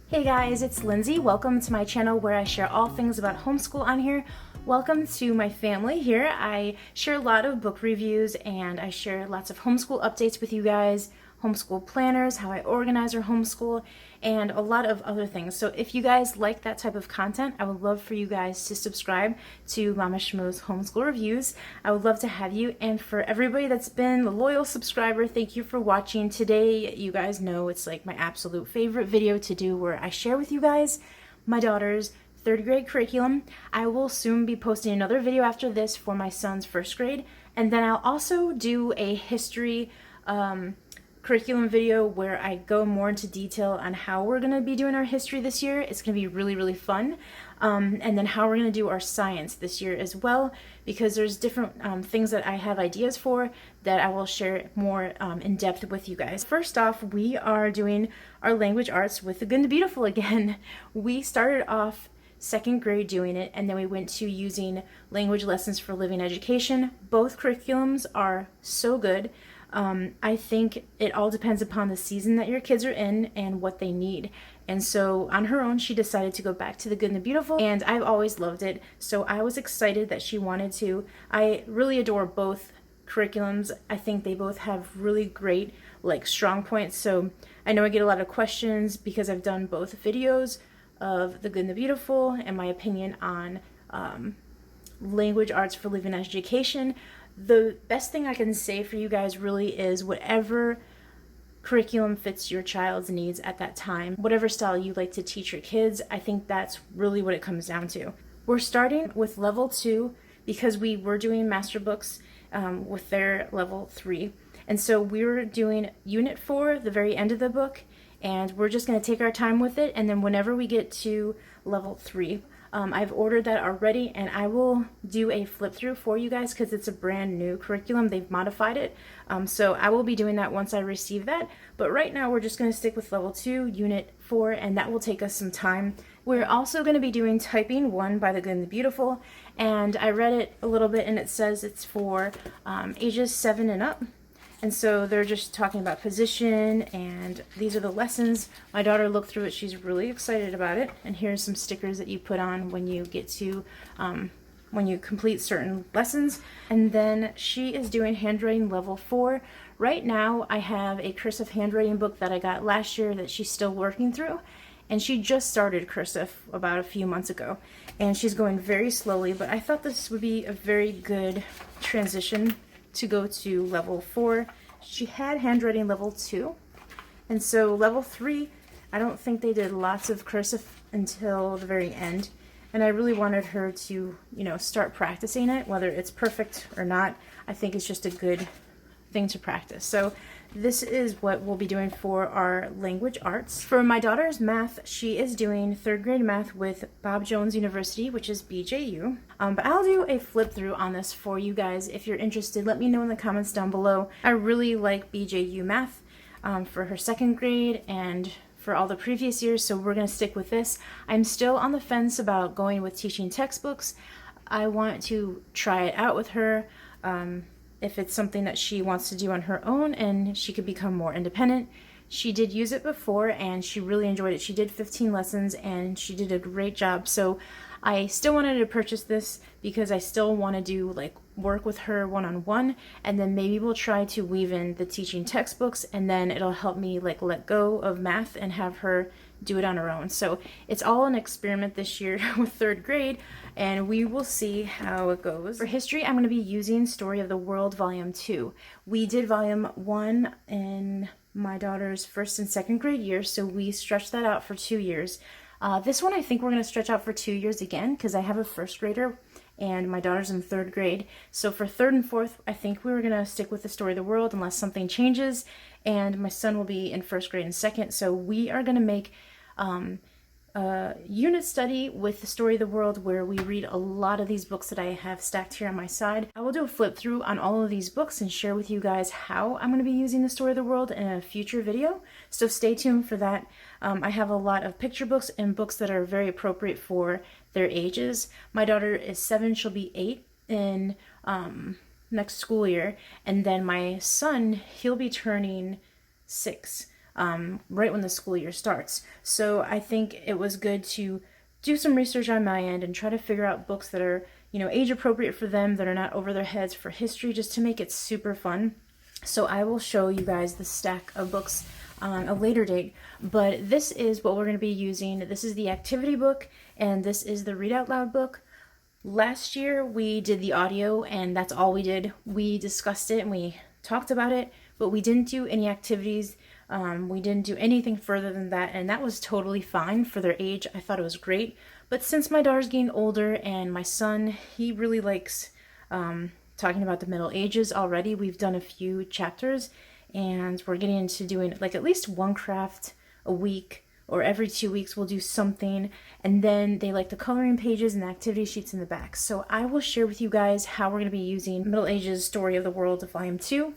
Hey guys, it's Lindsay. Welcome to my channel where I share all things about homeschool on here. Welcome to my family here. I share a lot of book reviews and I share lots of homeschool updates with you guys, homeschool planners, how I organize our homeschool, and a lot of other things. So if you guys like that type of content, I would love for you guys to subscribe to Mama Shmoo's Homeschool Reviews. I would love to have you, and for everybody that's been a loyal subscriber, thank you for watching. Today, you guys know it's like my absolute favorite video to do where I share with you guys my daughter's third grade curriculum. I will soon be posting another video after this for my son's first grade, and then I'll also do a history curriculum video where I go more into detail on how we're going to be doing our history this year. It's going to be really fun. And then how we're going to do our science this year as well, because there's different things that I have ideas for that I will share more in depth with you guys. First off, we are doing our language arts with the Good and the Beautiful again. We started off second grade doing it, and then we went to using language lessons for living education. Both curriculums are so good. I think it all depends upon the season that your kids are in and what they need. And so on her own, she decided to go back to the Good and the Beautiful, and I've always loved it. So I was excited that she wanted to. I really adore both curriculums. I think they both have really great, strong points. So I know I get a lot of questions because I've done both videos of the Good and the Beautiful and my opinion on language arts for living education. The best thing I can say for you guys really is whatever curriculum fits your child's needs at that time, whatever style you like to teach your kids. I think that's really what it comes down to. We're starting with level 2 because we were doing master books with their level 3. And so we were doing unit 4, the very end of the book, and we're just going to take our time with it. And then whenever we get to level 3, I've ordered that already, and I will do a flip through for you guys because it's a brand new curriculum. They've modified it. So I will be doing that once I receive that. But right now we're just going to stick with level 2, unit 4, and that will take us some time. We're also going to be doing typing 1 by the Good and the Beautiful, and I read it a little bit and it says it's for ages 7 and up. And so they're just talking about position, and these are the lessons. My daughter looked through it. She's really excited about it. And here's some stickers that you put on when you get to, when you complete certain lessons. And then she is doing handwriting level 4. Right now I have a cursive handwriting book that I got last year that she's still working through. And she just started cursive about a few months ago. And she's going very slowly, but I thought this would be a very good transition to go to level 4. She had handwriting level 2, and so level 3, I don't think they did lots of cursive until the very end, and I really wanted her to, start practicing it. Whether it's perfect or not, I think it's just a good thing to practice. So this is what we'll be doing for our language arts. For my daughter's math, she is doing third grade math with Bob Jones University, which is BJU. But I'll do a flip through on this for you guys. If you're interested, let me know in the comments down below. I really like BJU math for her second grade and for all the previous years, so we're going to stick with this. I'm still on the fence about going with teaching textbooks. I want to try it out with her. If it's something that she wants to do on her own and she could become more independent. She did use it before and she really enjoyed it. She did 15 lessons and she did a great job. So I still wanted to purchase this because I still want to do work with her one-on-one, and then maybe we'll try to weave in the teaching textbooks, and then it'll help me let go of math and have her do it on her own. So it's all an experiment this year with third grade, and we will see how it goes. For history, I'm going to be using Story of the World Volume 2. We did Volume 1 in my daughter's first and second grade year, so we stretched that out for 2 years. This one I think we're going to stretch out for 2 years again because I have a first grader and my daughter's in third grade. So for third and fourth, I think we were going to stick with the Story of the World unless something changes, and my son will be in first grade and second. So we are going to make a unit study with the Story of the World where we read a lot of these books that I have stacked here on my side. I will do a flip through on all of these books and share with you guys how I'm going to be using the Story of the World in a future video, so stay tuned for that. I have a lot of picture books and books that are very appropriate for their ages. My daughter is 7, she'll be 8 in next school year, and then my son, he'll be turning 6 right when the school year starts. So I think it was good to do some research on my end and try to figure out books that are, age appropriate for them, that are not over their heads for history, just to make it super fun. So I will show you guys the stack of books on a later date, but this is what we're going to be using. This is the activity book, and this is the read out loud book. Last year we did the audio, and that's all we did. We discussed it and we talked about it, but we didn't do any activities. We didn't do anything further than that, and that was totally fine for their age. I thought it was great. But since my daughter's getting older and my son, he really likes talking about the Middle Ages already. We've done a few chapters, and we're getting into doing like at least one craft a week, or every 2 weeks we'll do something. And then they like the coloring pages and the activity sheets in the back. So I will share with you guys how we're going to be using Middle Ages Story of the World Volume 2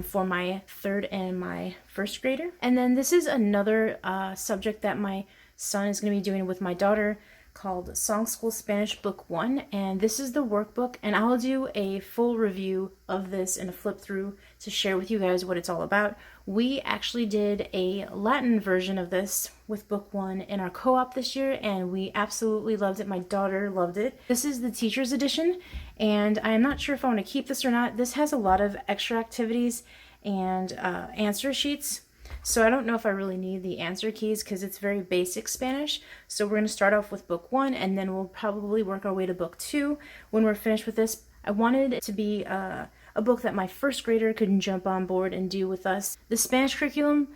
for my third and my first grader. And then this is another subject that my son is going to be doing with my daughter, called Song School Spanish Book 1, and this is the workbook, and I'll do a full review of this and a flip through to share with you guys what it's all about. We actually did a Latin version of this with Book 1 in our co-op this year, and we absolutely loved it. My daughter loved it. This is the teacher's edition, and I am not sure if I want to keep this or not. This has a lot of extra activities and answer sheets. So I don't know if I really need the answer keys because it's very basic Spanish. So we're going to start off with book 1, and then we'll probably work our way to book 2 when we're finished with this. I wanted it to be a book that my first grader could jump on board and do with us. The Spanish curriculum,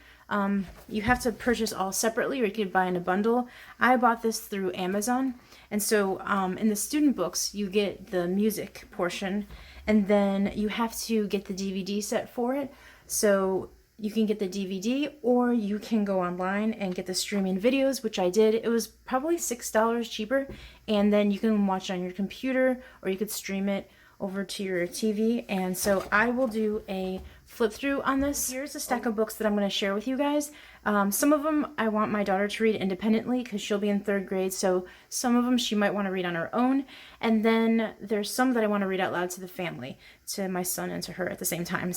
you have to purchase all separately, or you could buy in a bundle. I bought this through Amazon. And so in the student books, you get the music portion, and then you have to get the DVD set for it. So you can get the DVD, or you can go online and get the streaming videos, which I did. It was probably $6 cheaper, and then you can watch it on your computer, or you could stream it over to your TV. And so I will do a flip through on this. Here's a stack of books that I'm going to share with you guys. Some of them I want my daughter to read independently because she'll be in 3rd grade, so some of them she might want to read on her own. And then there's some that I want to read out loud to the family, to my son and to her at the same time.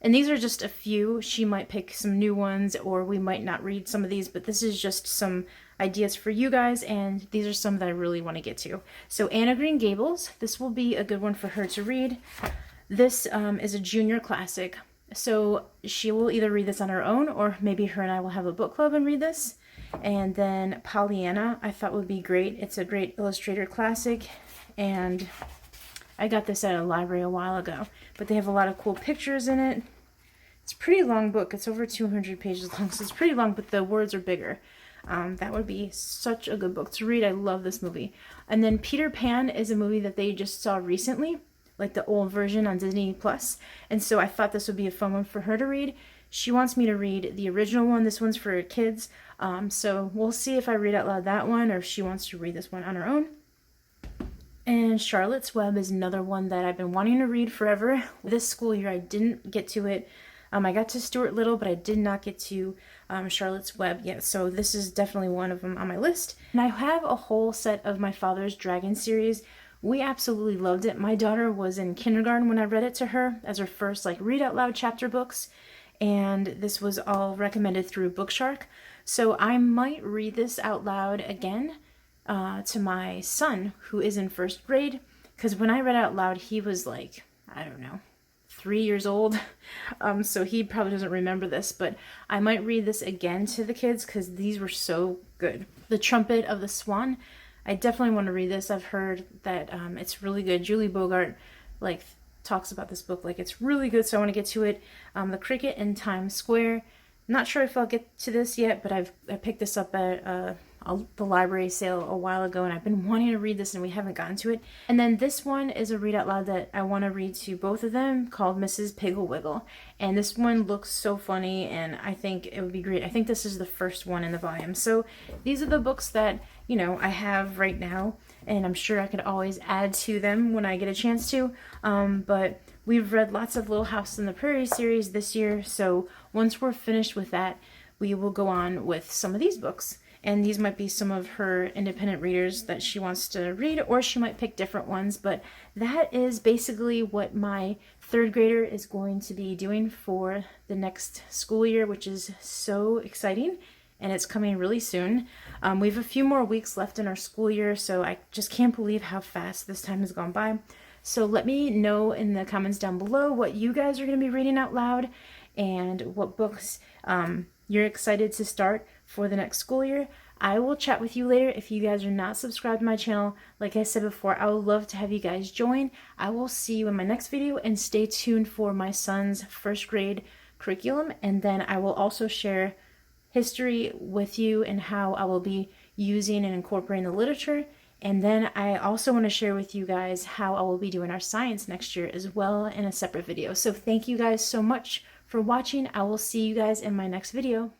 And these are just a few. She might pick some new ones, or we might not read some of these, but this is just some ideas for you guys, and these are some that I really want to get to. So Anne of Green Gables, this will be a good one for her to read. This is a junior classic, so she will either read this on her own, or maybe her and I will have a book club and read this. And then Pollyanna, I thought would be great. It's a great illustrator classic, and I got this at a library a while ago, but they have a lot of cool pictures in it. It's a pretty long book. It's over 200 pages long, so it's pretty long, but the words are bigger. That would be such a good book to read. I love this movie. And then Peter Pan is a movie that they just saw recently, like the old version on Disney Plus. And so I thought this would be a fun one for her to read. She wants me to read the original one. This one's for kids. So we'll see if I read out loud that one, or if she wants to read this one on her own. And Charlotte's Web is another one that I've been wanting to read forever. This school year I didn't get to it. I got to Stuart Little, but I did not get to Charlotte's Web yet. So this is definitely one of them on my list. And I have a whole set of My Father's Dragon series. We absolutely loved it. My daughter was in kindergarten when I read it to her as her first read out loud chapter books. And this was all recommended through Bookshark. So I might read this out loud again to my son, who is in 1st grade, because when I read out loud, he was like, I don't know, 3 years old, so he probably doesn't remember this, but I might read this again to the kids because these were so good. The Trumpet of the Swan, I definitely want to read this. I've heard that it's really good. Julie Bogart talks about this book it's really good, so I want to get to it. The Cricket in Times Square, not sure if I'll get to this yet, but I picked this up at the library sale a while ago, and I've been wanting to read this and we haven't gotten to it. And then this one is a read out loud that I want to read to both of them, called Mrs. Pigglewiggle. And this one looks so funny, and I think it would be great. I think this is the first one in the volume. So these are the books that, I have right now, and I'm sure I could always add to them when I get a chance to. But we've read lots of Little House on the Prairie series this year, so once we're finished with that, we will go on with some of these books. And these might be some of her independent readers that she wants to read, or she might pick different ones. But that is basically what my third grader is going to be doing for the next school year, which is so exciting, and it's coming really soon. We have a few more weeks left in our school year, so I just can't believe how fast this time has gone by. So let me know in the comments down below what you guys are going to be reading out loud and what books you're excited to start for the next school year. I will chat with you later. If you guys are not subscribed to my channel, like I said before, I would love to have you guys join. I will see you in my next video, and stay tuned for my son's first grade curriculum. And then I will also share history with you and how I will be using and incorporating the literature. And then I also want to share with you guys how I will be doing our science next year as well in a separate video. So thank you guys so much for watching. I will see you guys in my next video.